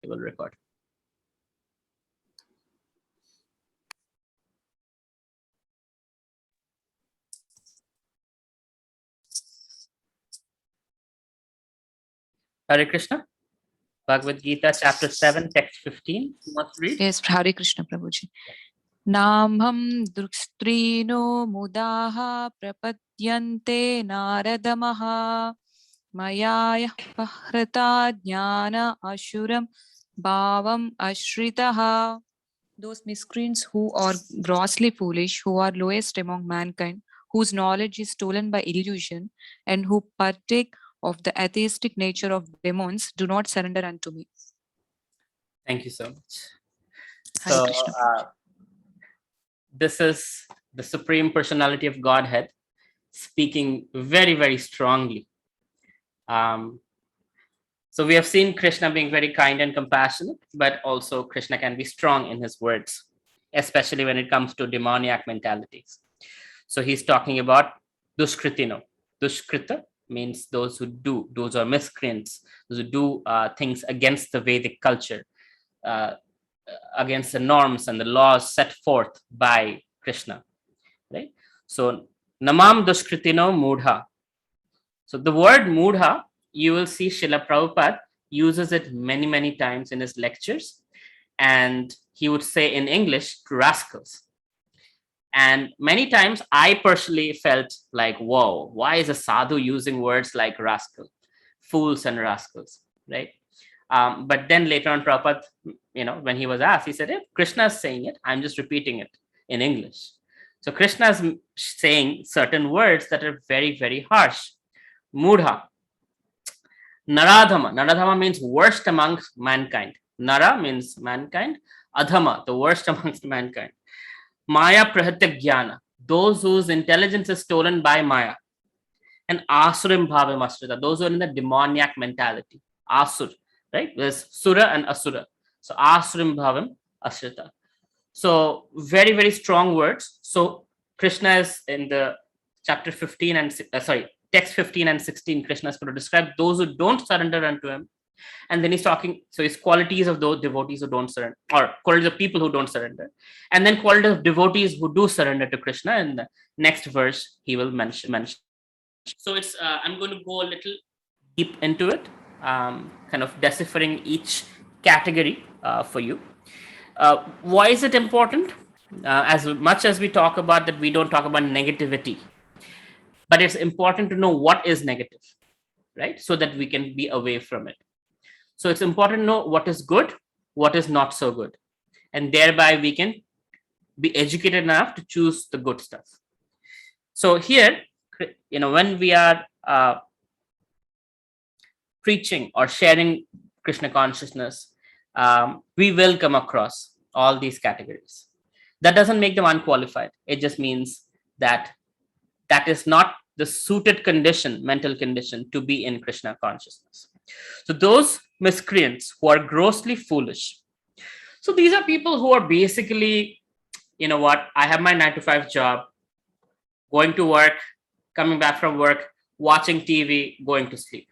It will record. Hare Krishna. Bhagavad Gita, chapter 7, text 15. You must read. Yes, Hare Krishna, Prabhuji. Namham drukstrino mudaha prapadyante naradamaha mayaya pahrata jnana ashuram bhavam ashritaha. Those miscreants who are grossly foolish, who are lowest among mankind, whose knowledge is stolen by illusion, and who partake of the atheistic nature of demons, do not surrender unto me. Thank you so much. Hare So, Krishna. this is the Supreme Personality of Godhead speaking very, very strongly. So we have seen Krishna being very kind and compassionate, but also Krishna can be strong in his words, especially when it comes to demoniac mentalities. So he's talking about dushkritino. Dushkrita means those who do, those are miscreants, those who do things against the Vedic culture, against the norms and the laws set forth by Krishna, right? So namam dushkritino mudha. So the word mudha, you will see Srila Prabhupada uses it many, many times in his lectures. And he would say in English, rascals. And many times I personally felt like, whoa, why is a sadhu using words like rascal, fools and rascals, right? But then later on, Prabhupada, when he was asked, he said, if Krishna is saying it, I'm just repeating it in English. So Krishna is saying certain words that are very, very harsh. Mudha. Naradhama. Naradhama means worst amongst mankind. Nara means mankind. Adhama, the worst amongst mankind. Maya prahatya jnana. Those whose intelligence is stolen by Maya. And asurim bhavam asrita. Those who are in the demoniac mentality. Asur, right? There's sura and asura. So asurim bhavam asrita. So very, very strong words. So Krishna is in the chapter 15 and text 15 and 16, Krishna is going to describe those who don't surrender unto him. And then he's talking, so his qualities of those devotees who don't surrender, or qualities of people who don't surrender. And then qualities of devotees who do surrender to Krishna. In the next verse, he will mention. So it's, I'm going to go a little deep into it, kind of deciphering each category for you. Why is it important? As much as we talk about that, we don't talk about negativity. But it's important to know what is negative, right? So that we can be away from it. So it's important to know what is good, what is not so good. And thereby we can be educated enough to choose the good stuff. So here, when we are preaching or sharing Krishna consciousness, we will come across all these categories. That doesn't make them unqualified. It just means that is not the suited condition, mental condition, to be in Krishna consciousness. So those miscreants who are grossly foolish. So these are people who are basically, I have my 9-to-5 job, going to work, coming back from work, watching TV, going to sleep,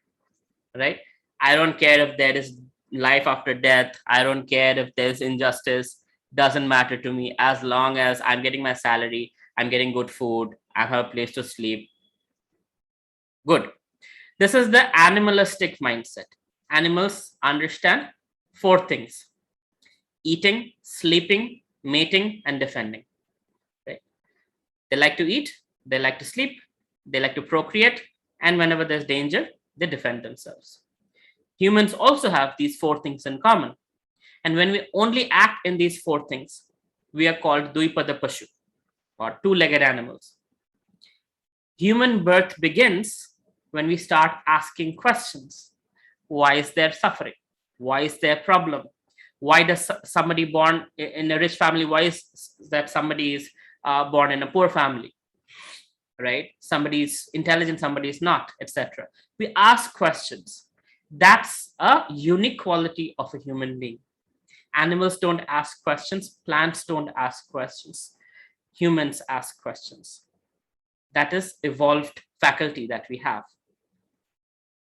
right? I don't care if there is life after death. I don't care if there's injustice. Doesn't matter to me as long as I'm getting my salary, I'm getting good food, I have a place to sleep. Good. This is the animalistic mindset. Animals understand 4 things: eating, sleeping, mating, and defending. Right? They like to eat, they like to sleep, they like to procreate, and whenever there's danger, they defend themselves. Humans also have these 4 things in common. And when we only act in these 4 things, we are called Dvipada Pashu, or 2-legged animals. Human birth begins when we start asking questions. Why is there suffering? Why is there problem? Why does somebody born in a rich family, why is that somebody is born in a poor family? Right? Somebody is intelligent, somebody is not, etc. We ask questions. That's a unique quality of a human being. Animals don't ask questions. Plants don't ask questions. Humans ask questions. That is evolved faculty that we have.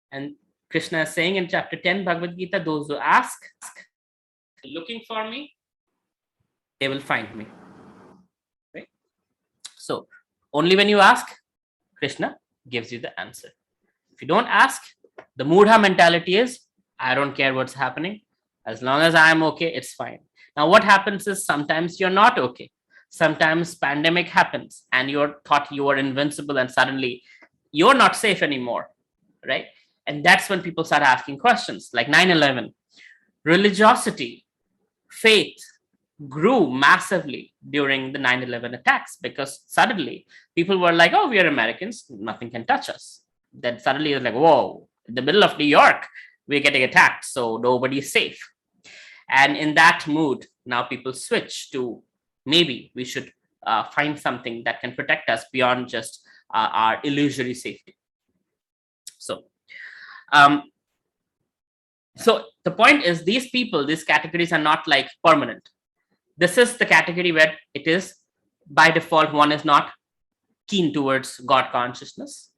And Krishna is saying in chapter 10 Bhagavad Gita, those who ask looking for me, they will find me. Right? So only when you ask, Krishna gives you the answer. If you don't ask, the mudha mentality is, I don't care what's happening. As long as I'm okay, it's fine. Now, what happens is sometimes you're not okay. Sometimes pandemic happens and you're thought you are invincible and suddenly you're not safe anymore, right? And that's when people start asking questions like 9/11. Religiosity, faith grew massively during the 9/11 attacks because suddenly people were like, oh, we are Americans, nothing can touch us. Then suddenly it's like, whoa, in the middle of New York, we're getting attacked, so nobody's safe. And in that mood, now people switch to maybe we should find something that can protect us beyond just our illusory safety. So, um, so the point is, these people, these categories are not like permanent. This is the category where it is by default, one is not keen towards God consciousness.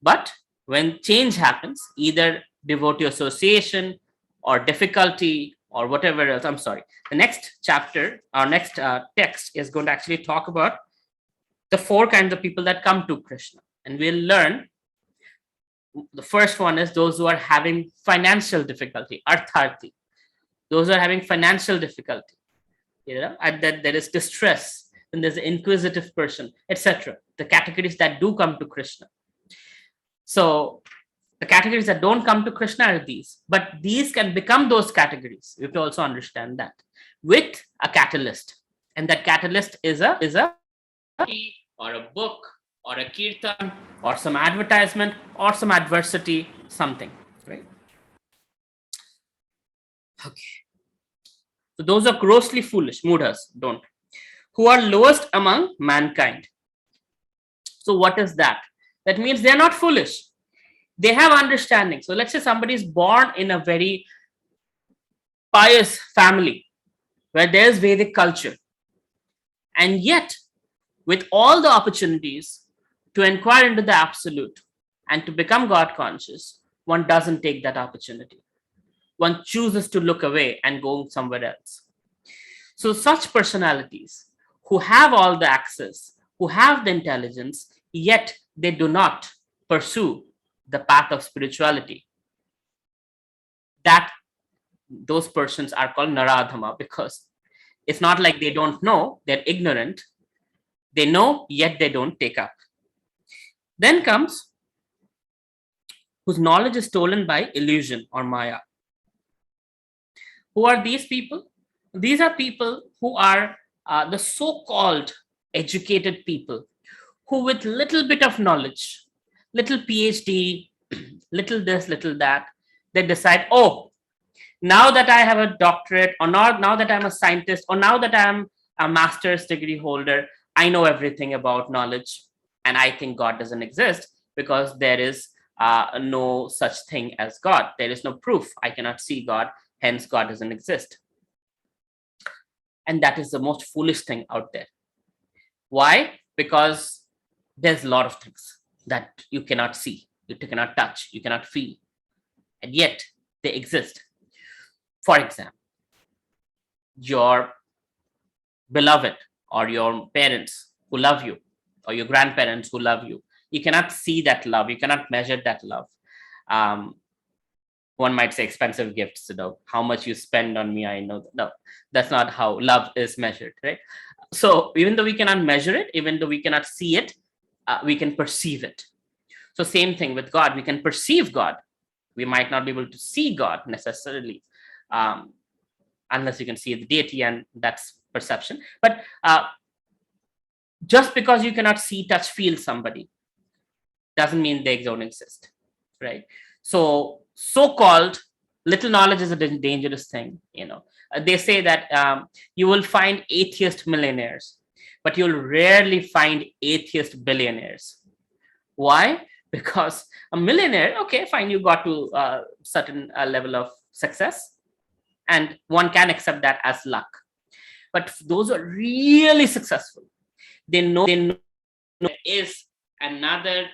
But when change happens, either devotee association or difficulty or whatever else, I'm sorry, the next chapter, our next text is going to actually talk about the 4 kinds of people that come to Krishna. And we'll learn the first one is those who are having financial difficulty, artharthi. Those who are having financial difficulty, and that there is distress, and there's an inquisitive person, etc. The categories that do come to Krishna. So the categories that don't come to Krishna are these, but these can become those categories. You have to also understand that with a catalyst, and that catalyst is a or a book or a kirtan or some advertisement or some adversity, something, right? Okay. So those are grossly foolish, mudhas, don't, who are lowest among mankind. So what is that? That means they're not foolish. They have understanding. So let's say somebody is born in a very pious family where there's Vedic culture. And yet, with all the opportunities to inquire into the absolute and to become God conscious, one doesn't take that opportunity. One chooses to look away and go somewhere else. So such personalities who have all the access, who have the intelligence, yet they do not pursue the path of spirituality, that those persons are called naradhama, because it's not like they don't know, they're ignorant. They know, yet they don't take up. Then comes whose knowledge is stolen by illusion or maya. Who are these people? These are people who are the so-called educated people who with little bit of knowledge, little PhD, little this, little that, they decide, oh, now that I have a doctorate, or not, now that I'm a scientist, or now that I'm a master's degree holder, I know everything about knowledge. And I think God doesn't exist because there is no such thing as God. There is no proof. I cannot see God. Hence, God doesn't exist. And that is the most foolish thing out there. Why? Because there's a lot of things that you cannot see, you cannot touch, you cannot feel, and yet they exist. For example, your beloved or your parents who love you, or your grandparents who love you, you cannot see that love, you cannot measure that love. One might say expensive gifts, how much you spend on me, I know. No, that's not how love is measured, right? So even though we cannot measure it, even though we cannot see it, we can perceive it. So same thing with God, we can perceive God. We might not be able to see God necessarily, unless you can see the deity, and that's perception. But just because you cannot see, touch, feel somebody doesn't mean they don't exist, right? So-called little knowledge is a dangerous thing. They say that you will find atheist millionaires, but you'll rarely find atheist billionaires. Why? Because a millionaire, okay, fine, you got to a certain level of success, and one can accept that as luck. But those who are really successful, they know there is another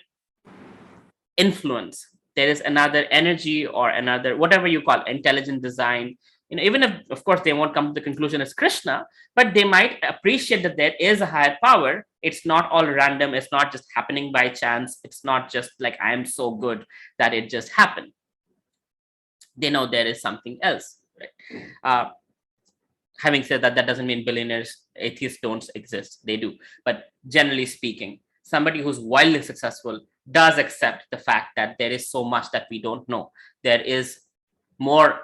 influence. There is another energy or another, whatever you call, intelligent design, Even if, of course, they won't come to the conclusion it's Krishna, but they might appreciate that there is a higher power. It's not all random. It's not just happening by chance. It's not just like I am so good that it just happened. They know there is something else, right? Having said that, that doesn't mean billionaires, atheists don't exist. They do. But generally speaking, somebody who's wildly successful does accept the fact that there is so much that we don't know. There is more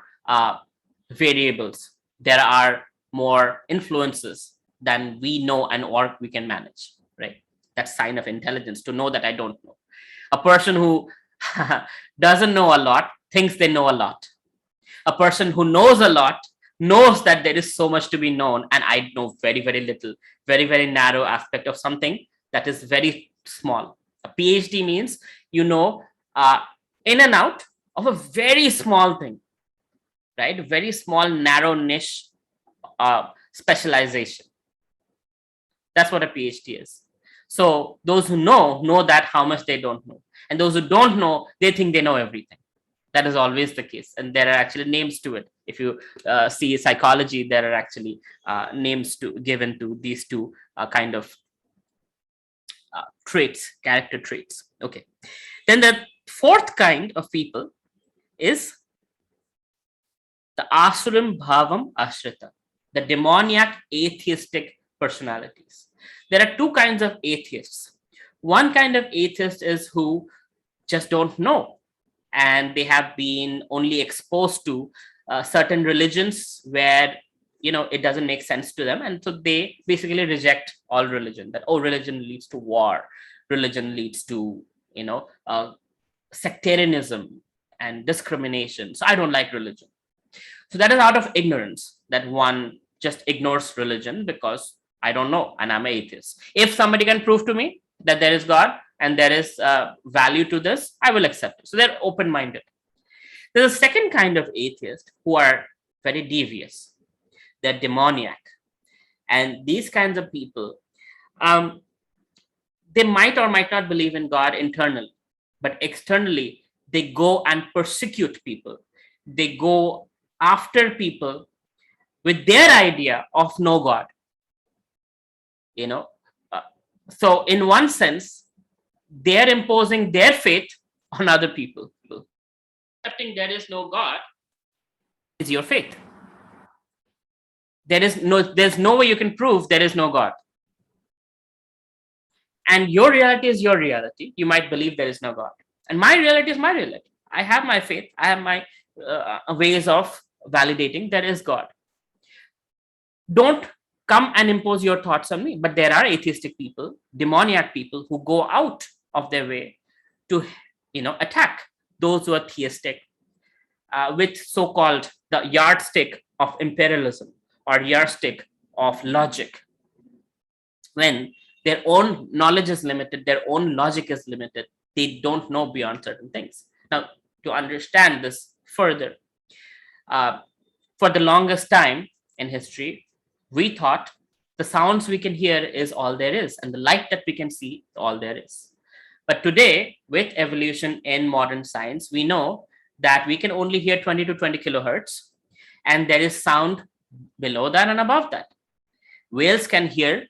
variables. There are more influences than we know and or we can manage, right? That's sign of intelligence, to know that I don't know. A person who doesn't know a lot thinks they know a lot. A person who knows a lot knows that there is so much to be known, and I know very, very little, very, very narrow aspect of something that is very small. A PhD means you know in and out of a very small thing, right? Very small, narrow niche specialization. That's what a PhD is. So those who know that how much they don't know, and those who don't know, they think they know everything. That is always the case, and there are actually names to it. If you see psychology, there are actually names given to these two kind of traits, character traits. Okay. Then the fourth kind of people is the asuram bhavam ashrita, the demoniac atheistic personalities. There are two kinds of atheists. One kind of atheist is who just don't know, and they have been only exposed to certain religions where it doesn't make sense to them, and so they basically reject all religion. That religion leads to war, religion leads to sectarianism and discrimination, so I don't like religion. So that is out of ignorance, that one just ignores religion because I don't know and I'm an atheist. If somebody can prove to me that there is God and there is value to this, I will accept it. So they're open-minded. There's a second kind of atheist who are very devious. They're demoniac. And these kinds of people, they might or might not believe in God internally, but externally, they go and persecute people. They go after people with their idea of no God. So in one sense, they're imposing their faith on other people. Accepting there is no God is your faith. There's no way you can prove there is no God. And your reality is your reality. You might believe there is no God. And my reality is my reality. I have my faith. I have my ways of validating there is God. Don't come and impose your thoughts on me. But there are atheistic people, demoniac people who go out of their way to attack those who are theistic with so-called the yardstick of imperialism or yardstick of logic. When their own knowledge is limited, their own logic is limited, they don't know beyond certain things. Now, to understand this further, for the longest time in history, we thought the sounds we can hear is all there is, and the light that we can see all there is. But today, with evolution in modern science, we know that we can only hear 20 to 20 kilohertz, and there is sound below that and above that. Whales can hear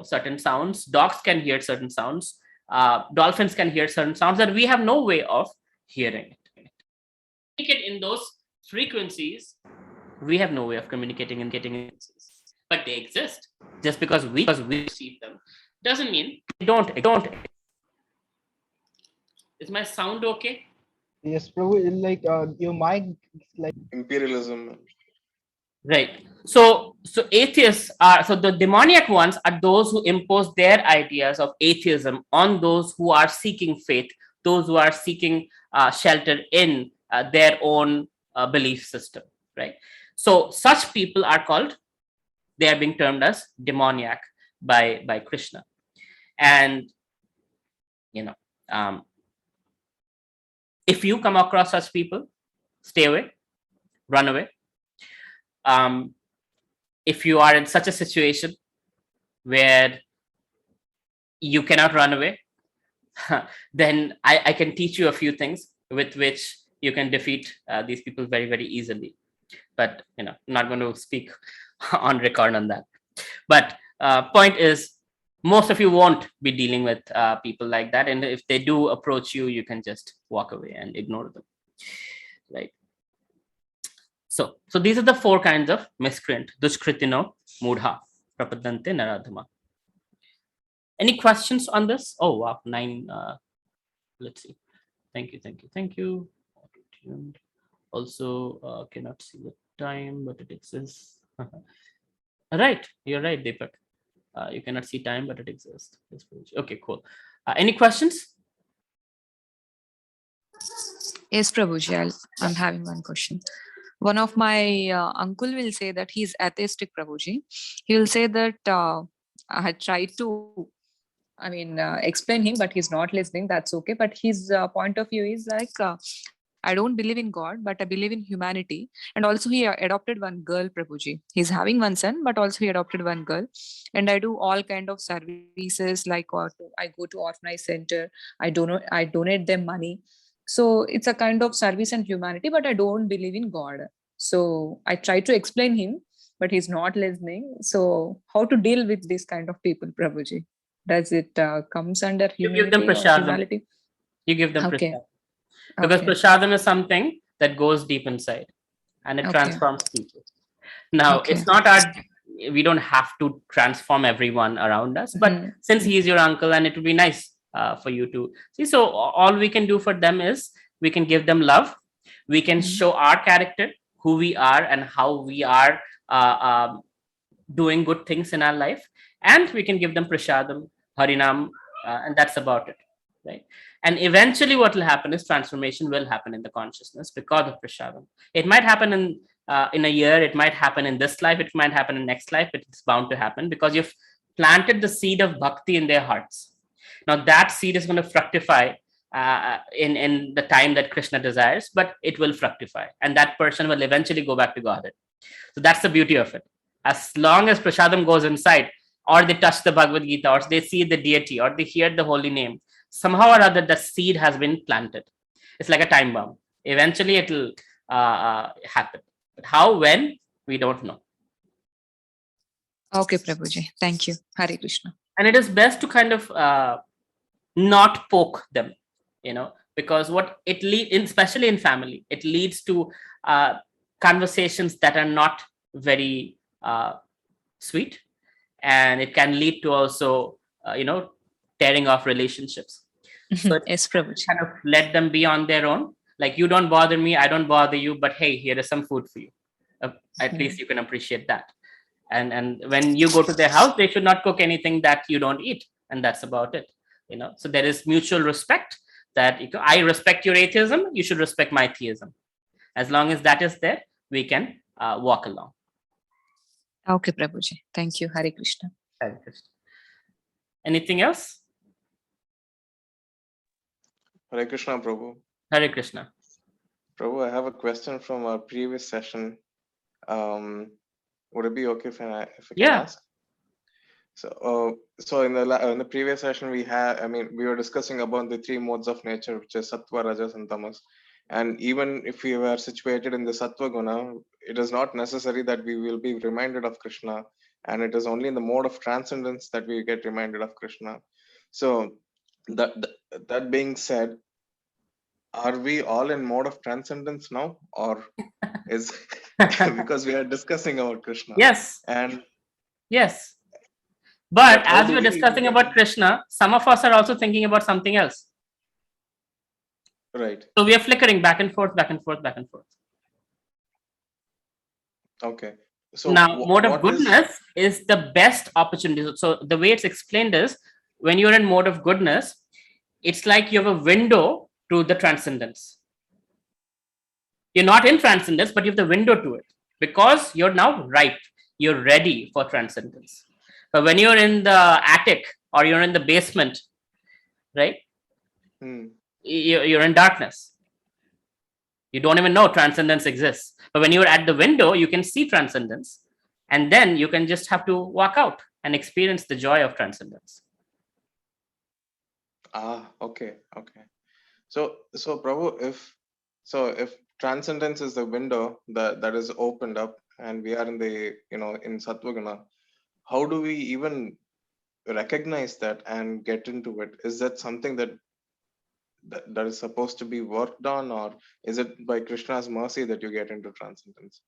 certain sounds, dogs can hear certain sounds, dolphins can hear certain sounds that we have no way of hearing. In those frequencies, we have no way of communicating and getting it, but they exist. Just because we see them doesn't mean they don't. Is my sound okay? Yes, Prabhu, like your mic, like imperialism. Right. So atheists are, so the demoniac ones are those who impose their ideas of atheism on those who are seeking faith, those who are seeking shelter in their own belief system, right? So such people are called, they are being termed as demoniac by Krishna. And if you come across such people, stay away, run away. If you are in such a situation where you cannot run away, then I can teach you a few things with which you can defeat these people very, very easily. but not going to speak on record on that. But point is, most of you won't be dealing with people like that, and if they do approach you, you can just walk away and ignore them, right? So these are the 4 kinds of miscreant: dushkritino, mudha, prapadante, naradhama. Any questions on this? Oh wow, 9. Let's see. Thank you. Auto-tuned. Also, cannot see the time, but it exists. Right, you're right, Deepak. You cannot see time, but it exists. Okay, cool. Any questions? Yes, Prabhuji, I'm having one question. One of my uncle will say that he's atheistic, Prabhuji. He will say that I had tried to, explain him, but he's not listening. That's okay. But his point of view is like, I don't believe in God, but I believe in humanity. And also he adopted one girl, Prabhuji. He's having one son, but also he adopted one girl. And I do all kind of services like I go to orphanage center. I donate them money. So it's a kind of service and humanity, but I don't believe in God. So I try to explain him, but he's not listening. So how to deal with this kind of people, Prabhuji? Does it comes under You give them humanity or prasadam. humanity? You give them Okay. prasadam. Because Okay. prasadam is something that goes deep inside and it Okay. transforms people. Now, Okay. it's not we don't have to transform everyone around us, but Mhm. since he is your uncle, and it would be nice for you to see. So all we can do for them is we can give them love. We can show our character, who we are and how we are uh, um, doing good things in our life, and we can give them prashadam, harinam, and that's about it, right? And eventually what will happen is transformation will happen in the consciousness because of prashadam. It might happen in a year, it might happen in this life, it might happen in next life, but it's bound to happen because you've planted the seed of bhakti in their hearts. Now that seed is going to fructify in the time that Krishna desires, but it will fructify, and that person will eventually go back to Godhead. So that's the beauty of it. As long as prasadam goes inside, or they touch the Bhagavad Gita, or they see the deity, or they hear the holy name, somehow or other, the seed has been planted. It's like a time bomb. Eventually, it'll happen. But how, when, we don't know. Okay, Prabhuji. Thank you. Hare Krishna. And it is best to kind of not poke them, because what it leads, especially in family, it leads to conversations that are not very sweet, and it can lead to also tearing off relationships. So Yes, Prabhuji. kind of let them be on their own, like, you don't bother me, I don't bother you, but hey, here is some food for you. At least you can appreciate that. And when you go to their house, they should not cook anything that you don't eat, and that's about it. So there is mutual respect, that I respect your atheism, you should respect my theism. As long as that is there, we can walk along. Okay, Prabhuji. Thank you. Hare Krishna. Hare Krishna. Anything else? Hare Krishna, Prabhu. Hare Krishna. Prabhu, I have a question from our previous session. Would it be okay if I can ask? So in the previous session we were discussing about the 3 modes of nature, which is sattva, rajas, and tamas. And even if we were situated in the sattva guna, it is not necessary that we will be reminded of Krishna, and it is only in the mode of transcendence that we get reminded of Krishna. So that being said, are we all in mode of transcendence now, or is because we are discussing about Krishna? Yes. And yes. But how as do we're we discussing about Krishna, some of us are also thinking about something else. Right. So we are flickering back and forth, back and forth, back and forth. Okay. So now, mode of goodness is the best opportunity. So the way it's explained is, when you're in mode of goodness, it's like you have a window to the transcendence. You're not in transcendence, but you have the window to it, because you're now ripe. You're ready for transcendence. But when you're in the attic or you're in the basement, right? You're in darkness. You don't even know transcendence exists. But when you're at the window, you can see transcendence. And then you can just have to walk out and experience the joy of transcendence. Okay. So Prabhu, if transcendence is the window that is opened up, and we are in the, in Sattvaguna. How do we even recognize that and get into it? Is that something that is supposed to be worked on, or is it by Krishna's mercy that you get into transcendence?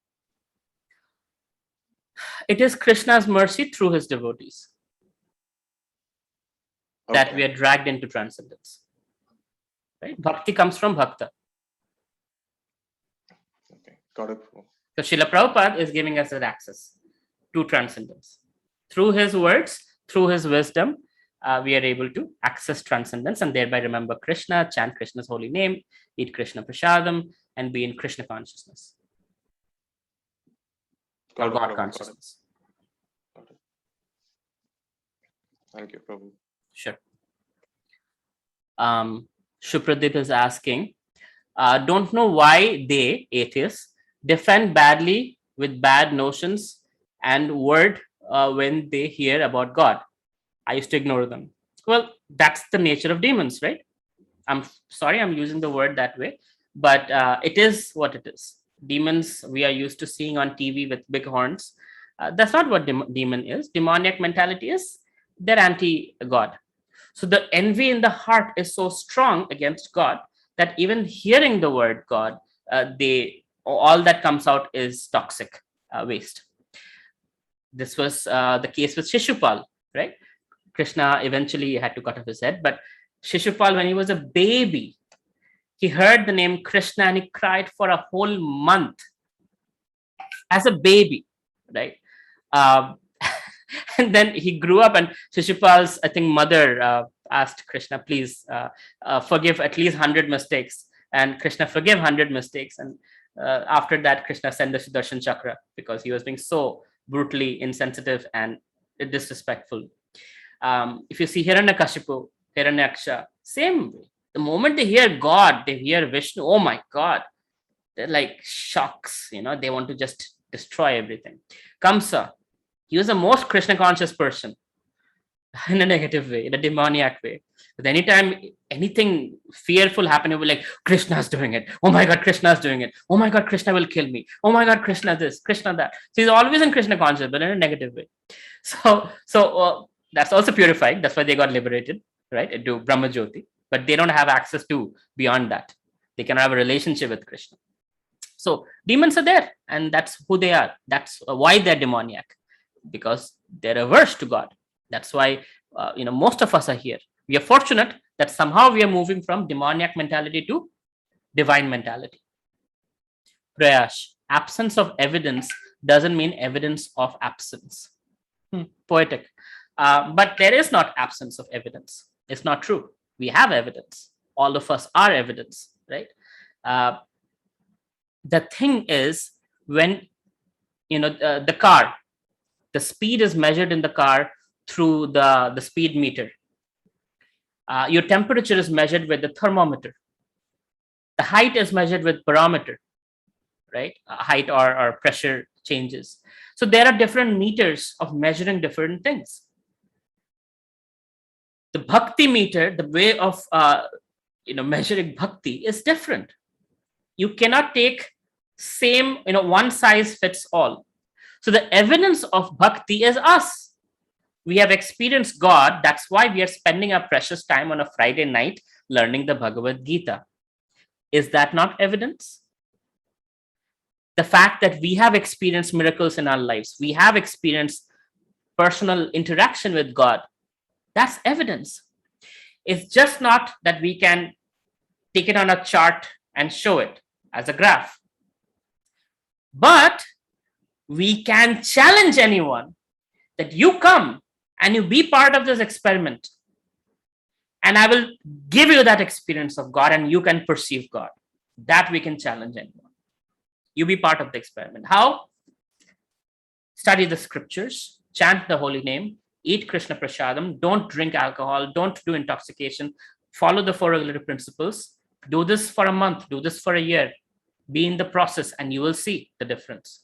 It is Krishna's mercy through his devotees that we Okay. are dragged into transcendence. Right? Bhakti comes from bhakta. Okay, got it. So Srila Prabhupada is giving us that access to transcendence. Through his words, through his wisdom, we are able to access transcendence and thereby remember Krishna, chant Krishna's holy name, eat Krishna prasadam, and be in Krishna consciousness or Got it, God Prabhu, consciousness. got it. Thank you, Prabhu. Sure. Shupradip is asking, don't know why they, atheists, defend badly with bad notions and word when they hear about God. I used to ignore them. Well, that's the nature of demons, right? I'm sorry, I'm using the word that way, but it is what it is. Demons we are used to seeing on TV with big horns. That's not what demon is. Demoniac mentality is they're anti-God. So the envy in the heart is so strong against God that even hearing the word God, all that comes out is toxic waste. This was the case with Shishupal, right? Krishna eventually had to cut off his head, but Shishupal, when he was a baby, he heard the name Krishna and he cried for a whole month as a baby, right? Um, and then he grew up, and Shishupal's, I think, mother asked Krishna, please forgive at least 100 mistakes. And Krishna forgave 100 mistakes. And after that, Krishna sent the Sudarshan Chakra because he was being so brutally insensitive and disrespectful. If you see Hiranyakashipu, Hiranyaksha, same way. The moment they hear God, they hear Vishnu, oh my God, they're like shocks, they want to just destroy everything. Kamsa, he was the most Krishna conscious person in a negative way, in a demoniac way. But anytime anything fearful happened, he would be like, Krishna's doing it. Oh my God, Krishna's doing it. Oh my God, Krishna will kill me. Oh my God, Krishna this, Krishna that. So he's always in Krishna conscious, but in a negative way. So that's also purified. That's why they got liberated, right? Into Brahma Jyoti. But they don't have access to beyond that. They cannot have a relationship with Krishna. So demons are there, and that's who they are. That's why they're demoniac, because they're averse to God. That's why most of us are here. We are fortunate that somehow we are moving from demoniac mentality to divine mentality. Prayash, absence of evidence doesn't mean evidence of absence. Poetic. But there is not absence of evidence. It's not true. We have evidence. All of us are evidence, right? The thing is, when the car, the speed is measured in the car through the speed meter. Your temperature is measured with the thermometer. The height is measured with barometer, right? Height or pressure changes. So there are different meters of measuring different things. The bhakti meter, the way of measuring bhakti is different. You cannot take same, one size fits all. So the evidence of bhakti is us. We have experienced God. That's why we are spending our precious time on a Friday night learning the Bhagavad Gita. Is that not evidence? The fact that we have experienced miracles in our lives, we have experienced personal interaction with God, that's evidence. It's just not that we can take it on a chart and show it as a graph. But we can challenge anyone that you come and you be part of this experiment, and I will give you that experience of God and you can perceive God. That we can challenge anyone. You be part of the experiment. How? Study the scriptures, chant the holy name, eat Krishna prasadam, don't drink alcohol, don't do intoxication, follow the four regulative principles. Do this for a month, do this for a year. Be in the process and you will see the difference.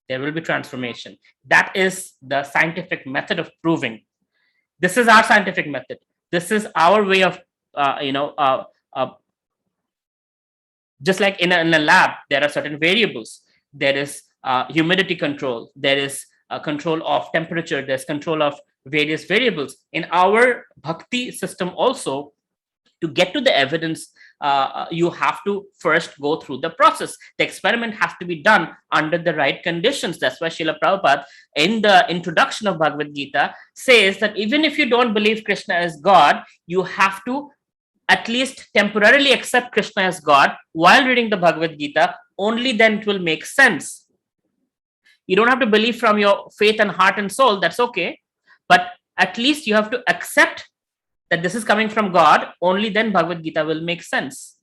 There will be transformation. That is the scientific method of proving. This is our scientific method. This is our way of, Just like in a lab, there are certain variables. There is humidity control. There is control of temperature. There's control of various variables. In our bhakti system also, to get to the evidence, you have to first go through the process. The experiment has to be done under the right conditions. That's why Srila Prabhupada, in the introduction of Bhagavad Gita, says that even if you don't believe Krishna is God, you have to at least temporarily accept Krishna as God while reading the Bhagavad Gita. Only then it will make sense. You don't have to believe from your faith and heart and soul. That's okay. But at least you have to accept that this is coming from God. Only then Bhagavad Gita will make sense.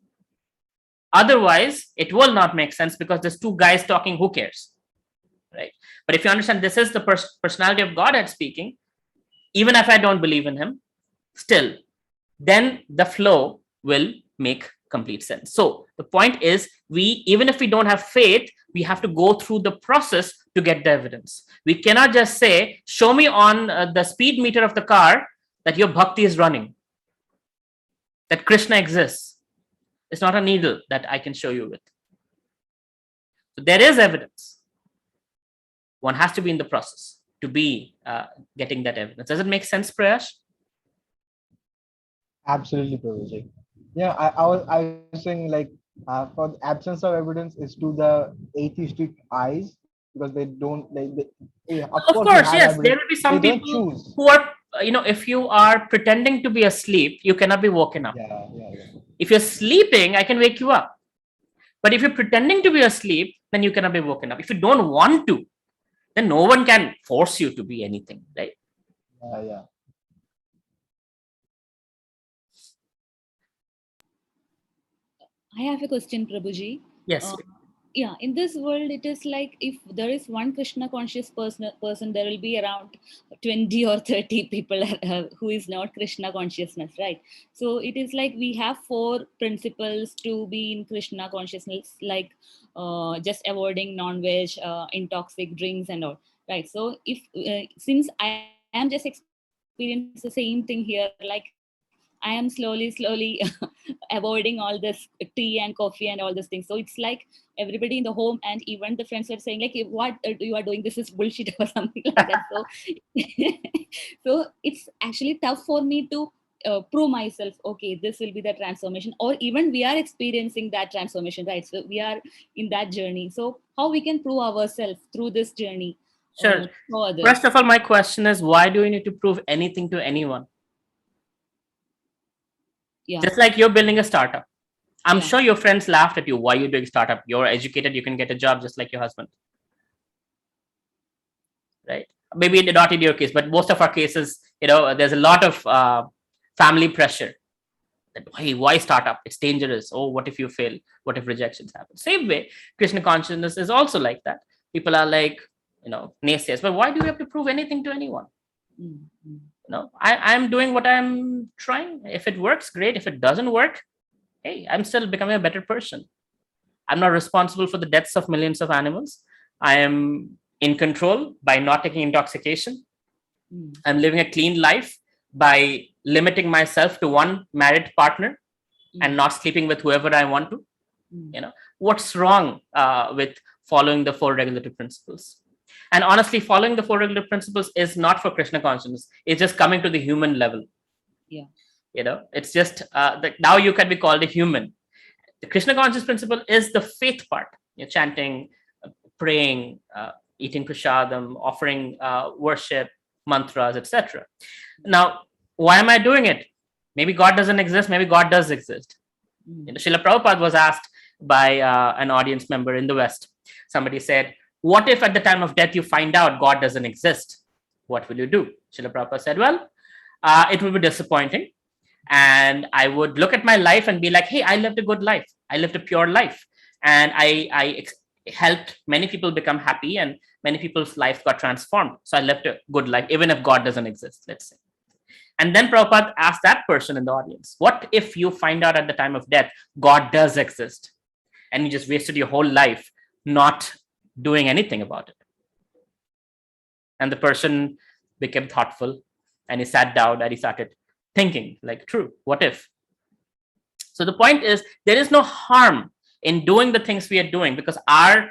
Otherwise, it will not make sense, because there's two guys talking. Who cares? Right? But if you understand this is the personality of Godhead speaking, even if I don't believe in him, still, then the flow will make complete sense. So the point is, even if we don't have faith, we have to go through the process to get the evidence. We cannot just say, show me on the speed meter of the car that your bhakti is running, that Krishna exists. It's not a needle that I can show you with. So there is evidence. One has to be in the process to be getting that evidence. Does it make sense, Prayash? Absolutely, Prabhuji. Yeah, I was saying, like, for the absence of evidence is to the atheistic eyes, because they don't, of Of course they course, have yes. There evidence. will be They some don't people choose. who are, if you are pretending to be asleep, you cannot be woken up. Yeah. If you're sleeping, I can wake you up. But if you're pretending to be asleep, then you cannot be woken up. If you don't want to, then no one can force you to be anything, right? Yeah. I have a question, Prabhuji. Yes. Uh, yeah, in this world, it is like if there is one Krishna conscious person, there will be around 20 or 30 people who is not Krishna consciousness, right? So it is like we have 4 principles to be in Krishna consciousness, like just avoiding non-veg, intoxic drinks and all, right? So if since I am just experiencing the same thing here, like I am slowly avoiding all this tea and coffee and all these things. So it's like everybody in the home and even the friends were saying like, what you are doing, this is bullshit or something like that. So so it's actually tough for me to prove myself, okay, this will be the transformation, or even we are experiencing that transformation, right? So we are in that journey. So how we can prove ourselves through this journey Sure. for others? First of all, my question is, why do you need to prove anything to anyone? Yeah. Just like you're building a startup. I'm Yeah. sure your friends laughed at you. Why are you doing startup? You're educated, you can get a job just like your husband. Right? Maybe not in your case, but most of our cases, there's a lot of family pressure. That, hey, why startup? It's dangerous. Oh, what if you fail? What if rejections happen? Same way, Krishna consciousness is also like that. People are like, naysayers. But why do you have to prove anything to anyone? Mm-hmm. I'm doing what I'm trying. If it works, great. If it doesn't work, hey, I'm still becoming a better person. I'm not responsible for the deaths of millions of animals. I am in control by not taking intoxication. I'm living a clean life by limiting myself to one married partner and not sleeping with whoever I want to. What's wrong with following the 4 regulatory principles? And honestly, following the 4 regulatory principles is not for Krishna consciousness. It's just coming to the human level. Yeah. It's just that now you can be called a human. The Krishna conscious principle is the faith part. You're chanting, praying, eating prashadam, offering worship, mantras, etc. Now, why am I doing it? Maybe God doesn't exist. Maybe God does exist. Srila Prabhupada was asked by an audience member in the West. Somebody said, what if at the time of death you find out God doesn't exist? What will you do? Srila Prabhupada said, well, it will be disappointing. And I would look at my life and be like, hey, I lived a good life. I lived a pure life. And I helped many people become happy, and many people's lives got transformed. So I lived a good life, even if God doesn't exist, let's say. And then Prabhupada asked that person in the audience, what if you find out at the time of death, God does exist, and you just wasted your whole life not doing anything about it? And the person became thoughtful, and he sat down and he started thinking, like, true, what if? So the point is, there is no harm in doing the things we are doing, because our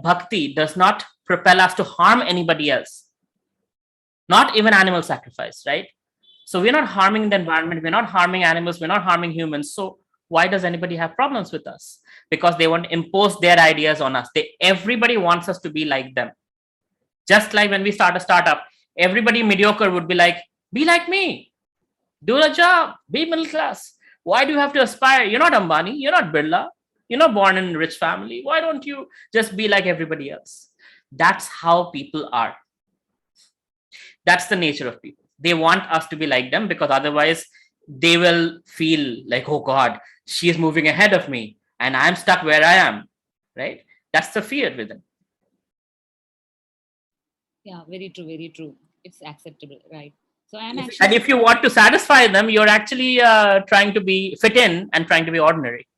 bhakti does not propel us to harm anybody else, not even animal sacrifice, right? So we're not harming the environment, we're not harming animals, we're not harming humans. So why does anybody have problems with us? Because they want to impose their ideas on us. Everybody wants us to be like them. Just like when we start a startup, everybody mediocre would be like me, do a job, be middle class. Why do you have to aspire? You're not Ambani, you're not Birla, you're not born in a rich family. Why don't you just be like everybody else? That's how people are. That's the nature of people. They want us to be like them, because otherwise they will feel like, oh God, she is moving ahead of me and I'm stuck where I am, right? That's the fear within. Yeah, very true, very true. It's acceptable, right? So I'm And actually, if you want to satisfy them, you're actually trying to be fit in and trying to be ordinary.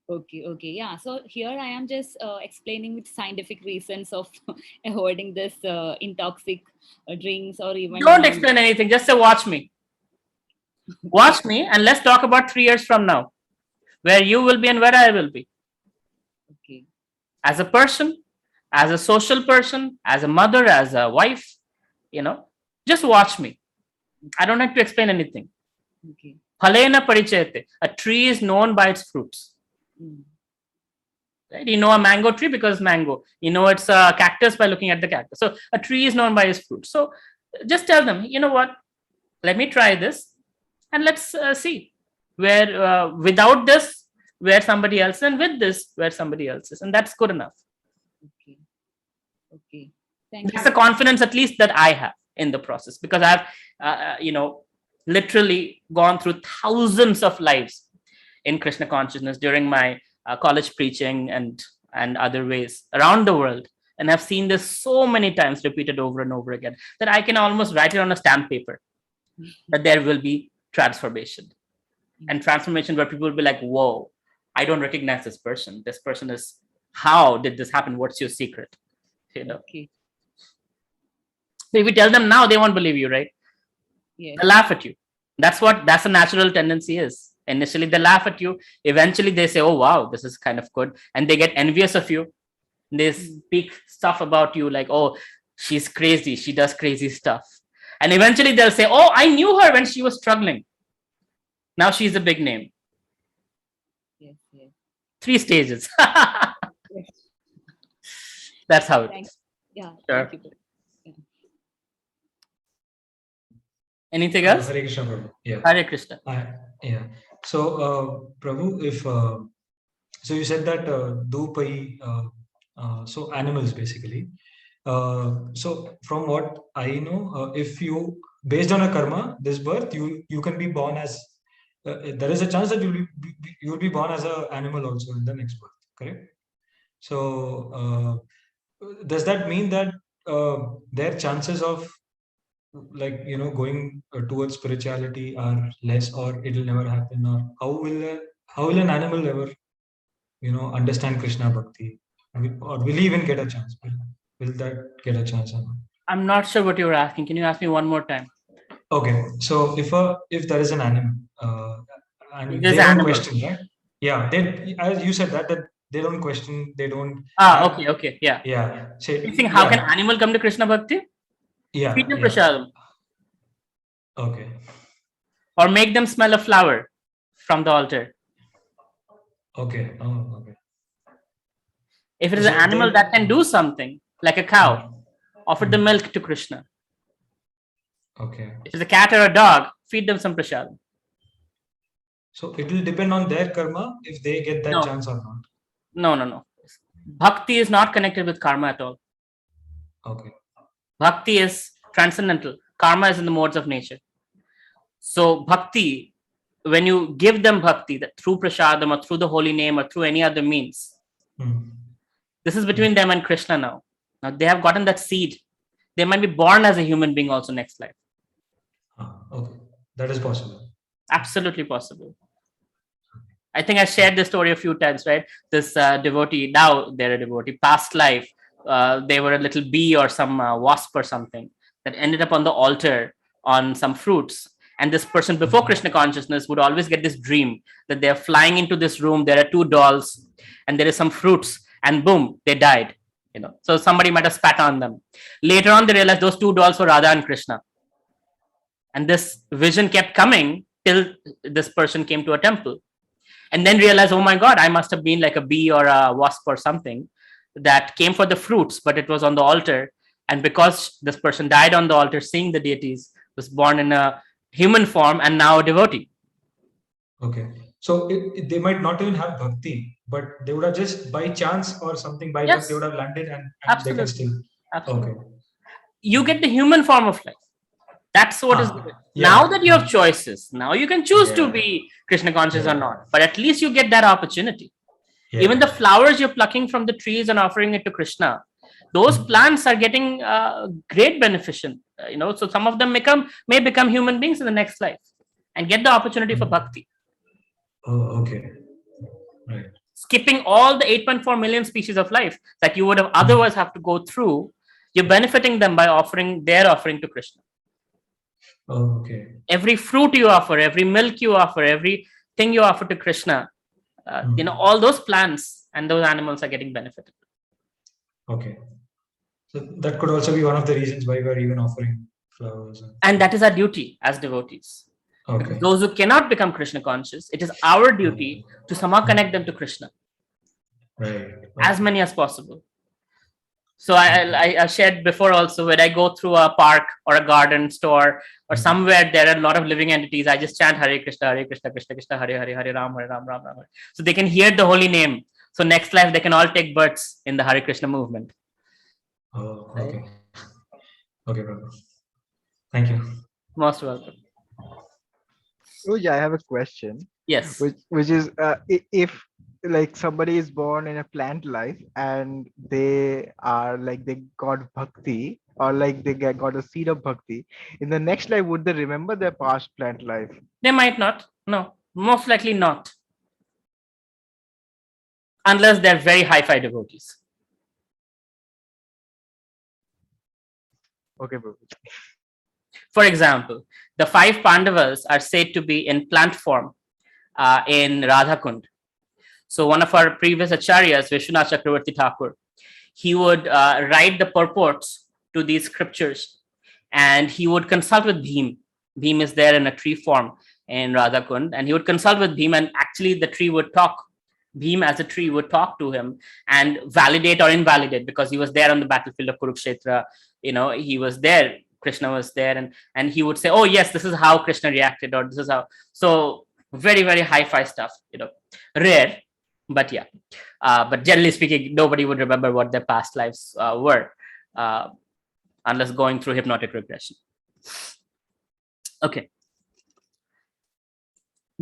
okay, yeah. So here I am just explaining with scientific reasons of avoiding this intoxic drinks or even Don't explain anything, just say watch me. Watch me, and let's talk about 3 years from now, where you will be and where I will be. Okay, As a person, as a social person, as a mother, as a wife, just watch me. I don't have to explain anything. okay. Phalena parichayate. A tree is known by its fruits. Mm. Right? You know a mango tree because it's mango. You know it's a cactus by looking at the cactus. So a tree is known by its fruit. So just tell them, you know what? Let me try this, and let's see where without this, where somebody else, and with this, where somebody else is, and that's good enough. Okay, okay. Thank That's you. the confidence, at least, that I have in the process, because I've literally gone through thousands of lives in Krishna consciousness during my college preaching and other ways around the world, and I've seen this so many times repeated over and over again that I can almost write it on a stamp paper that there will be transformation. And transformation where people will be like, whoa, I don't recognize this person. This person is, how did this happen? What's your secret? Okay, So if you tell them now, they won't believe you, right? yes. They laugh at you. That's a natural tendency is. Initially, they laugh at you. Eventually, they say, oh, wow, this is kind of good. And they get envious of you. They speak stuff about you like, oh, she's crazy. She does crazy stuff. And eventually, they'll say, oh, I knew her when she was struggling. Now she's a big name. Yes, yes. 3 stages. Yes. That's how it Thank- is. Yeah, Sure. thank you. Yeah. Anything else? Hare Krishna, Prabhu. Yeah. Hare Krishna. Yeah. So, Prabhu, if so, you said that dupai, so animals basically. So, from what I know, if you based on a karma, this birth, you can be born as. There is a chance that you will be born as an animal also in the next birth. Correct. So, does that mean that their chances of going towards spirituality are less, or it'll never happen, or how will an animal ever understand Krishna bhakti, or will he even get a chance? Will that get a chance or not? I'm not sure what you were asking. Can you ask me one more time? Okay, so if there is an animal and There's they an don't animal. question, right? Yeah, they, as you said, that they don't question, they don't Okay, yeah. yeah, say, You think how can yeah, animal come to Krishna Bhakti? Feed them yeah, prasadam, okay, or make them smell a flower from the altar. okay, oh, okay. If it is So an animal that can do something, like a cow, offer the milk to Krishna. Okay. If it's a cat or a dog, feed them some prasadam. So it will depend on their karma if they get that No. chance or not. No. Bhakti is not connected with karma at all. Okay. Bhakti is transcendental. Karma is in the modes of nature. So bhakti, when you give them bhakti, that through prasadam or through the holy name or through any other means, this is between them and Krishna now. Now they have gotten that seed. They might be born as a human being also next life. Okay. That is possible. Absolutely possible. I think I shared this story a few times, right? This devotee, now they're a devotee, past life, they were a little bee or some wasp or something that ended up on the altar on some fruits. And this person before Krishna consciousness would always get this dream that they're flying into this room, there are two dolls and there is some fruits, and boom, they died. So somebody might have spat on them. Later on, they realized those two dolls were Radha and Krishna. And this vision kept coming till this person came to a temple and then realized, oh my God, I must have been like a bee or a wasp or something that came for the fruits, but it was on the altar. And because this person died on the altar, seeing the deities, was born in a human form and now a devotee. Okay. So they might not even have bhakti, but they would have just by chance or something by luck, Yes. they would have landed and they Absolutely. can still. Absolutely. Okay. You get the human form of life. That's what is good. Yeah. Now that you have choices, now you can choose to Yeah. be Krishna conscious Yeah. or not, but at least you get that opportunity. Yeah. Even the flowers you're plucking from the trees and offering it to Krishna, those plants are getting great beneficent. So some of them may become human beings in the next life and get the opportunity for bhakti. Oh, okay. Right. Skipping all the 8.4 million species of life that you would have otherwise have to go through, you're benefiting them by offering their offering to Krishna. Oh, okay. Every fruit you offer, every milk you offer, everything you offer to Krishna, all those plants and those animals are getting benefited. Okay. So that could also be one of the reasons why we are even offering flowers. And that is our duty as devotees. Okay. Because those who cannot become Krishna conscious, it is our duty to somehow connect them to Krishna. Right. As many as possible. So I shared before also, when I go through a park or a garden store or somewhere there are a lot of living entities, I just chant Hare Krishna, Krishna Krishna, Hare Hare, Hare Ram, Ram Ram. So they can hear the holy name. So next life they can all take births in the Hare Krishna movement. Oh, okay. Right? Okay, brother. Thank you. Most welcome. Uja, I have a question. Yes. Which is if like somebody is born in a plant life and they are like they got bhakti or like they got a seed of bhakti, in the next life would they remember their past plant life? They might not. No, most likely not. Unless they're very hi-fi devotees. Okay, bro. For example, the 5 Pandavas are said to be in plant form in Radhakund. So one of our previous acharyas, Vishwanath Chakravarti Thakur, he would write the purports to these scriptures and he would consult with Bhim. Bhim is there in a tree form in Radhakund, and he would consult with Bhim, and actually the tree would talk. Bhim as a tree would talk to him and validate or invalidate, because he was there on the battlefield of Kurukshetra. He was there, Krishna was there, and he would say, oh yes, this is how Krishna reacted, or this is how. So very, very hi-fi stuff, rare, but yeah. But generally speaking, nobody would remember what their past lives were unless going through hypnotic regression. Okay.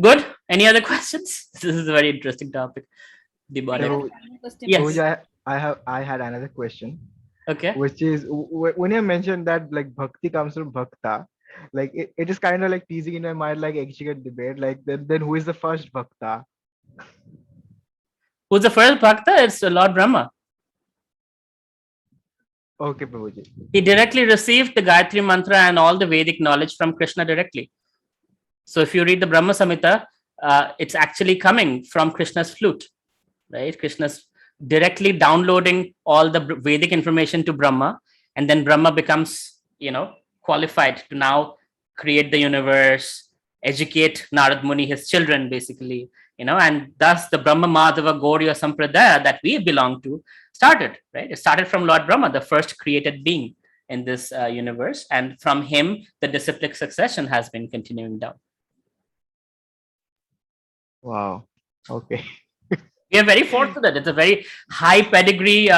Good. Any other questions? This is a very interesting topic. So, yes. Uja, I had another question. Okay. Which is when you mentioned that like bhakti comes from bhakta, like it is kind of like teasing in my mind, like extricate debate, like then who is the first bhakta? Who's the first bhakta? It's Lord Brahma. Okay, Prabhuji. He directly received the Gayatri Mantra and all the Vedic knowledge from Krishna directly. So if you read the Brahma Samhita, it's actually coming from Krishna's flute, right? Krishna's directly downloading all the Vedic information to Brahma, and then Brahma becomes, qualified to now create the universe, educate Narad Muni, his children, basically, and thus the Brahma Madhava Gauriya Sampradaya that we belong to started, right? It started from Lord Brahma, the first created being in this universe, and from him, the disciplic succession has been continuing down. Wow. Okay. We are very fortunate. It's a very high pedigree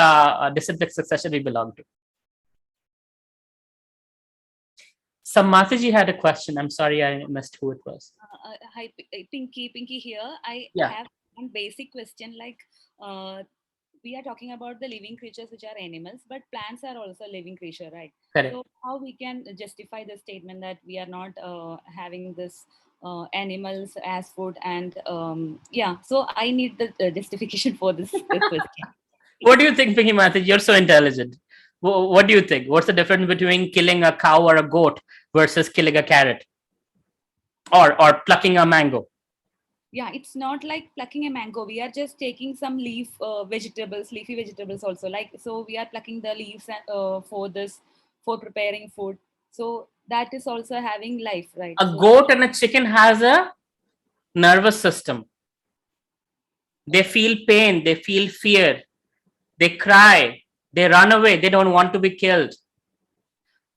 disciplic succession we belong to. Samataji had a question. I'm sorry, I missed who it was. Hi, Pinky here. I Yeah. have one basic question. Like, we are talking about the living creatures, which are animals, but plants are also living creature, right? Correct. So how we can justify the statement that we are not having this animals as food? And so I need the justification for this question. What do you think, Pinky Mataji? You're so intelligent. What do you think? What's the difference between killing a cow or a goat versus killing a carrot? or plucking a mango. Yeah, it's not like plucking a mango. We are just taking some leaf vegetables, leafy vegetables also. Like, so we are plucking the leaves for this, for preparing food. So that is also having life, right? A So goat and a chicken has a nervous system. They feel pain, they feel fear, they cry, they run away, they don't want to be killed.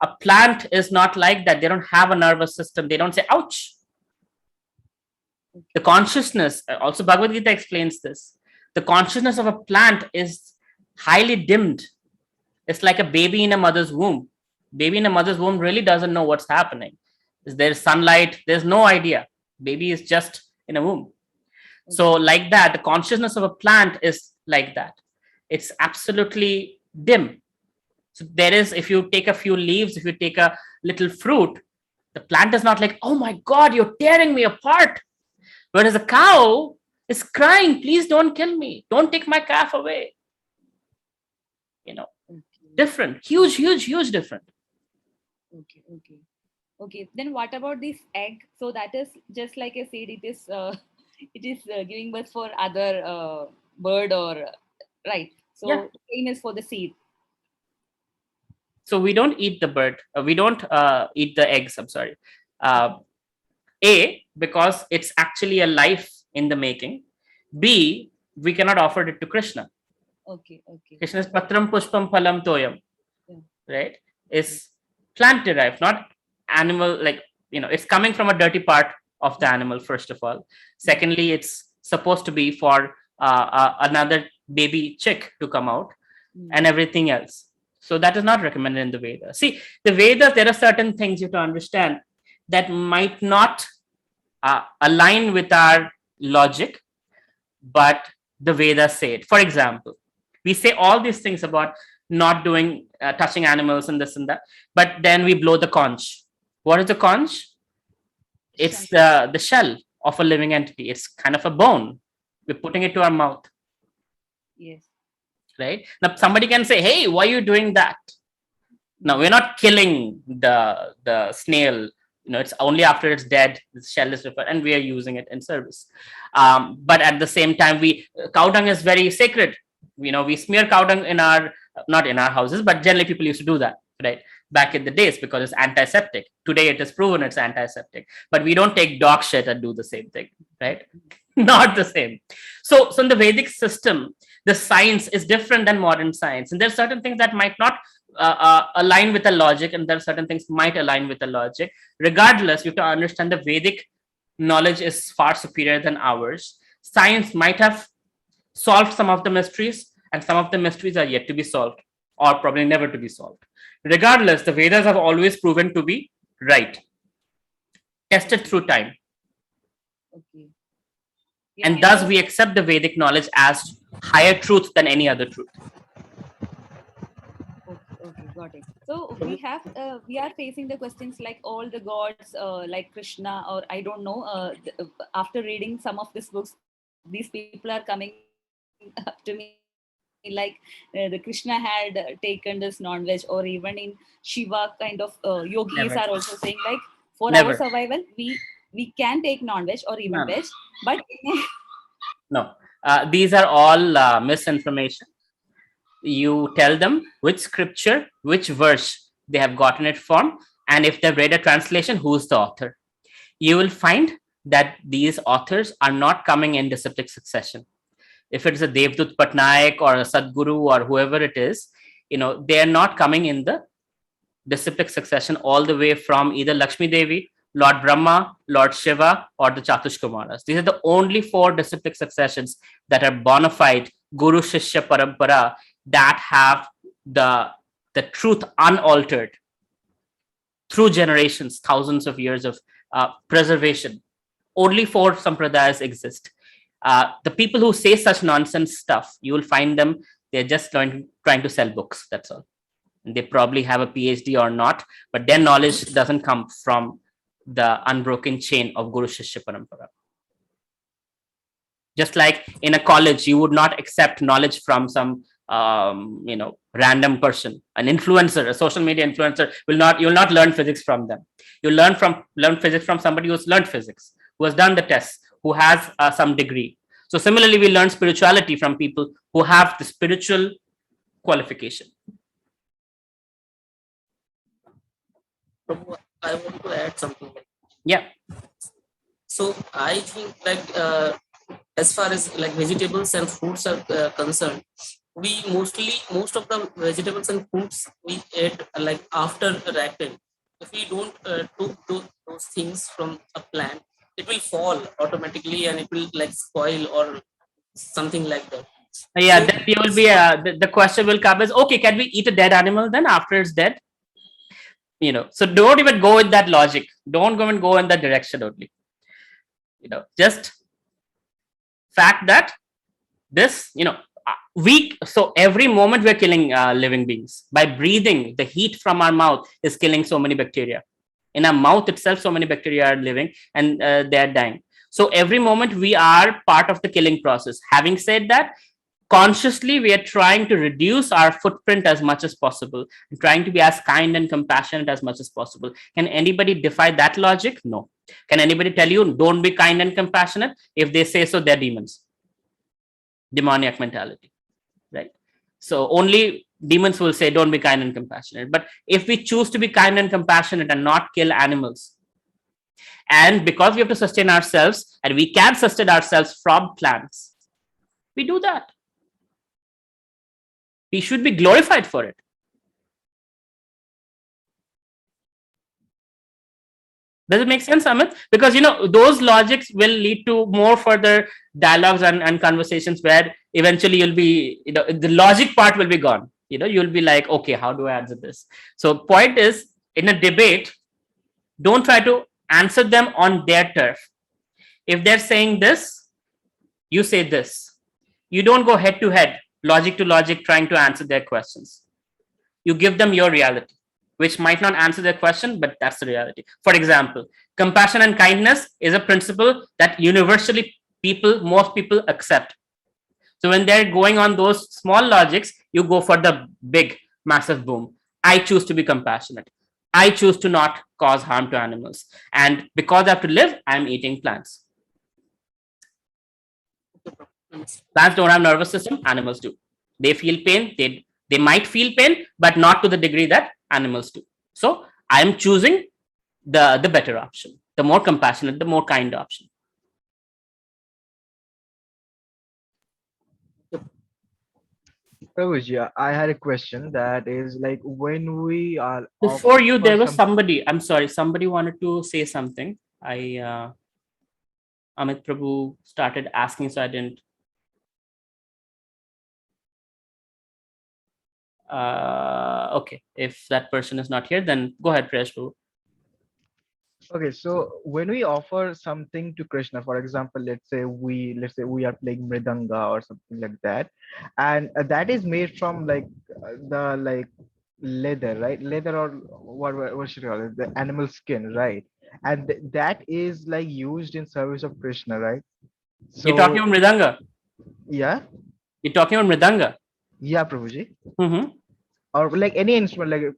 A plant is not like that. They don't have a nervous system. They don't say, ouch. The consciousness, also Bhagavad Gita explains this. The consciousness of a plant is highly dimmed. It's like a baby in a mother's womb. Baby in a mother's womb really doesn't know what's happening. Is there sunlight? There's no idea. Baby is just in a womb. So, like that, the consciousness of a plant is like that. It's absolutely dim. So, there is, if you take a few leaves, if you take a little fruit, the plant is not like, oh my God, you're tearing me apart. Whereas a cow is crying, please don't kill me. Don't take my calf away. You know, different, huge, huge, huge different. Okay. Then what about this egg? So that is just like a seed. It is it is giving birth for other bird or right. So Yeah. same is for the seed. So we don't eat the bird. We don't eat the eggs. I'm sorry. A, because it's actually a life in the making. B, we cannot offer it to Krishna. Okay. Krishna's patram pushpam phalam toyam, Yeah. right? Is plant derived, not animal. Like, it's coming from a dirty part of the animal, first of all. Secondly, it's supposed to be for another baby chick to come out and everything else. So that is not recommended in the Vedas. See, the Vedas, there are certain things you have to understand that might not align with our logic, but the Vedas say it. For example, we say all these things about not doing touching animals and this and that, but then we blow the conch. What is the conch? It's the shell of a living entity. It's kind of a bone. We're putting it to our mouth. Yes. Right? Now somebody can say, hey, why are you doing that? No, we're not killing the snail. It's only after it's dead, the shell is referred, and we are using it in service. But at the same time, cow dung is very sacred. We smear cow dung not in our houses, but generally people used to do that, right? Back in the days, because it's antiseptic. Today it is proven it's antiseptic, but we don't take dog shit and do the same thing, right? Not the same. So in the Vedic system, the science is different than modern science, and there are certain things that might not align with the logic, and there are certain things might align with the logic. Regardless, you have to understand the Vedic knowledge is far superior than ours. Science might have solved some of the mysteries, and some of the mysteries are yet to be solved, or probably never to be solved. Regardless, the Vedas have always proven to be right, tested through time. Okay. And thus we accept the Vedic knowledge as higher truth than any other truth. Okay, got it. So we are facing the questions like all the gods, like Krishna, or I don't know. After reading some of these books, these people are coming up to me like the Krishna had taken this non-veg, or even in Shiva kind of yogis Never. are also saying like for Never. our survival we can take non-veg or even veg, but no, these are all misinformation. You tell them which scripture, which verse they have gotten it from, and if they've read a translation, who's the author. You will find that these authors are not coming in disciplic succession. If it's a Devdut Patnaik or a Sadguru or whoever it is, they are not coming in the disciplic succession all the way from either Lakshmi Devi, Lord Brahma, Lord Shiva, or the Chatushkumaras. These are the only 4 disciplic successions that are bona fide Guru Shishya Parampara that have the truth unaltered through generations, thousands of years of preservation. Only 4 sampradayas exist. The people who say such nonsense stuff, you will find them, they're just trying to sell books. That's all. And they probably have a PhD or not, but their knowledge doesn't come from the unbroken chain of Guru Shishya Parampara. Just like in a college, you would not accept knowledge from some random person, an influencer, a social media influencer you'll not learn physics from them. You'll learn physics from somebody who's learned physics, who has done the tests, who has some degree. So similarly, we learn spirituality from people who have the spiritual qualification. I want to add something. Yeah. So I think as far as like vegetables and fruits are concerned, we most of the vegetables and fruits we eat like after ripening. If we don't those things from a plant, it will fall automatically and it will like spoil or something like that. Yeah, So- then you will be the question will come is, okay, can we eat a dead animal then after it's dead? So don't even go in that logic. Don't go and go in that direction only. Just fact that this, so every moment we're killing living beings by breathing. The heat from our mouth is killing so many bacteria. In our mouth itself, so many bacteria are living and they're dying. So every moment we are part of the killing process. Having said that, consciously we are trying to reduce our footprint as much as possible, and trying to be as kind and compassionate as much as possible. Can anybody defy that logic? No. Can anybody tell you don't be kind and compassionate? If they say so, they're demons. Demoniac mentality, right? So only demons will say don't be kind and compassionate. But if we choose to be kind and compassionate and not kill animals, and because we have to sustain ourselves and we can sustain ourselves from plants, we do that. We should be glorified for it. Does it make sense, Amit? Because those logics will lead to more further dialogues and conversations where eventually you'll be, the logic part will be gone. You'll be like, okay, how do I answer this? So point is, in a debate, don't try to answer them on their turf. If they're saying this, you say this. You don't go head to head, logic to logic, trying to answer their questions. You give them your reality, which might not answer their question, but that's the reality. For example, compassion and kindness is a principle that universally most people accept. So when they're going on those small logics, you go for the big, massive boom. I choose to be compassionate. I choose to not cause harm to animals. And because I have to live, I'm eating plants. Plants don't have nervous system, animals do. They feel pain, they might feel pain, but not to the degree that animals do. So I'm choosing the better option, the more compassionate, the more kind option. Prabhuji, I had a question that is like when we are Before you, there was some somebody. I'm sorry, somebody wanted to say something. Amit Prabhu started asking, so I didn't. Okay, if that person is not here, then go ahead, Prayesh Prabhu. Okay, so when we offer something to Krishna, for example, let's say we are playing mridanga or something like that, and that is made from the leather, right? Leather, or what should you call it? The animal skin, right? And that is like used in service of Krishna, right? You're talking So about Mridanga. yeah, You're talking about Mridanga. yeah, Prabhuji. Mm-hmm. Or like any instrument,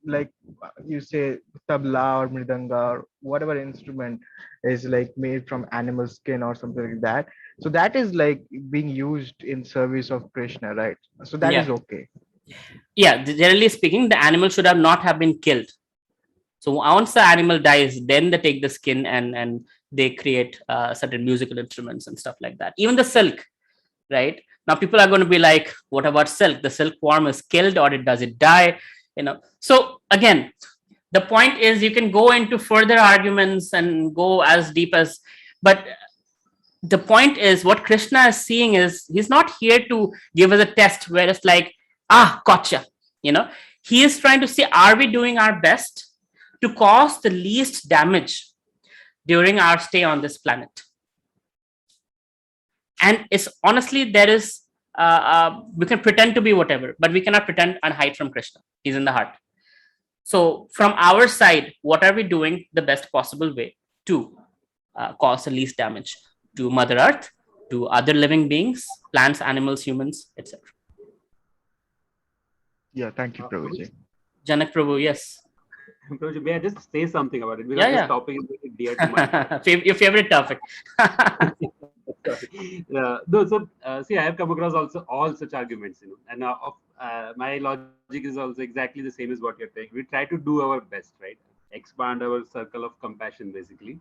you say tabla or mridanga or whatever instrument is like made from animal skin or something like that. So that is like being used in service of Krishna, right? So that is Yeah. okay. Yeah, generally speaking, the animal should not have been killed. So once the animal dies, then they take the skin and they create certain musical instruments and stuff like that. Even the silk, right? Now people are going to be like, what about silk? The silkworm is killed, or does it die? So again, the point is you can go into further arguments and go as deep as, but the point is what Krishna is seeing is he's not here to give us a test where it's like, gotcha. He is trying to see, are we doing our best to cause the least damage during our stay on this planet? And it's honestly, there is we can pretend to be whatever, but we cannot pretend and hide from Krishna. He's in the heart. So from our side, what are we doing the best possible way to cause the least damage to Mother Earth, to other living beings, plants, animals, humans, etc. Yeah, thank you, Prabhuji. Janak Prabhu, yes. Prabhuji, may I just say something about it? Because Yeah, this yeah. topic is very dear to my heart. Your favorite topic. Sorry. No, so see, I have come across also all such arguments, and my logic is also exactly the same as what you're saying. We try to do our best, right? Expand our circle of compassion, basically.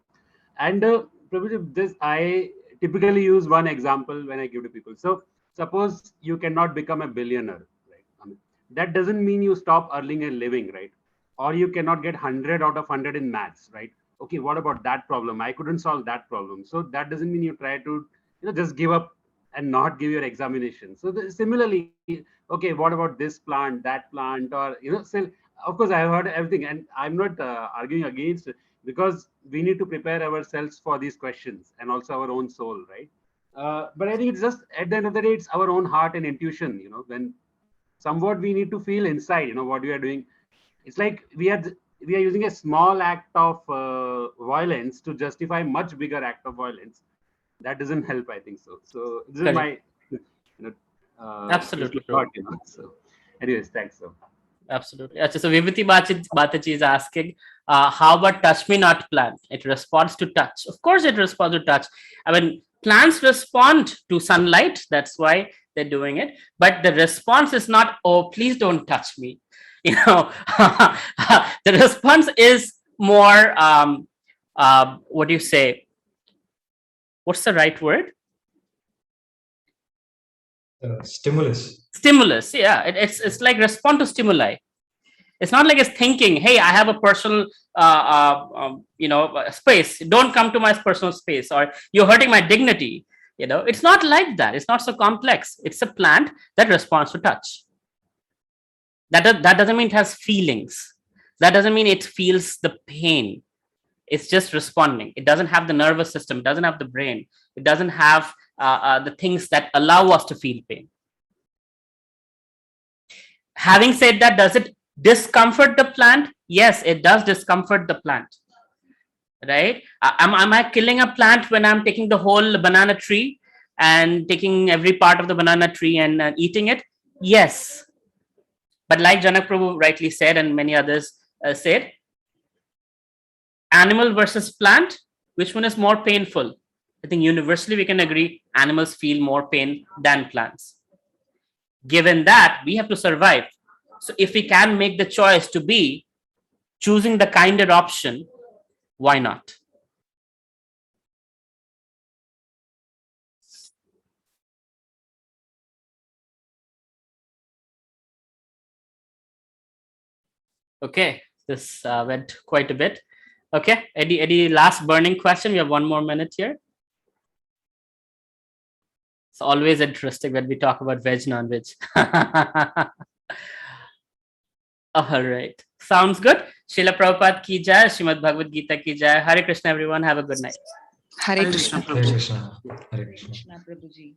And Prabhuji, this I typically use one example when I give to people. So suppose you cannot become a billionaire, right? That doesn't mean you stop earning a living, right? Or you cannot get 100 out of 100 in maths, right? Okay, what about that problem? I couldn't solve that problem. So that doesn't mean you try to, just give up and not give your examination. So similarly, okay, what about this plant, that plant, or so of course I have heard everything, and I'm not arguing against it, because we need to prepare ourselves for these questions and also our own soul, right? But I think it's just at the end of the day, it's our own heart and intuition. When somewhat we need to feel inside, what we are doing. It's like we are using a small act of violence to justify much bigger act of violence. That doesn't help, I think so. So this is Correct. my Absolutely, thought, So anyways, thanks. So absolutely. Achha, so Vibhuti Bataji is asking, how about touch me not plant? It responds to touch. Of course, it responds to touch. I mean, plants respond to sunlight. That's why they're doing it. But the response is not, oh, please don't touch me. The response is more, what do you say? What's the right word? Stimulus. Stimulus. Yeah, it's like respond to stimuli. It's not like it's thinking, hey, I have a personal space, don't come to my personal space, or you're hurting my dignity. It's not like that. It's not so complex. It's a plant that responds to touch. That doesn't mean it has feelings. That doesn't mean it feels the pain. It's just responding. It doesn't have the nervous system. It doesn't have the brain. It doesn't have the things that allow us to feel pain. Having said that, does it discomfort the plant? Yes, it does discomfort the plant. Right? Am I killing a plant when I'm taking the whole banana tree and taking every part of the banana tree and eating it? Yes. But like Janak Prabhu rightly said, and many others said, animal versus plant, which one is more painful? I think universally we can agree animals feel more pain than plants. Given that, we have to survive. So if we can make the choice to be choosing the kinder option, why not? Okay, this went quite a bit. Okay, any last burning question? We have 1 more minute here. It's always interesting when we talk about veg, non-veg. All right. Sounds good. Srila Prabhupada ki jai, Srimad Bhagavad Gita ki jai. Hare Krishna, everyone. Have a good night. Hare Krishna. Hare Krishna. Hare Krishna. Krishna Prabhuji.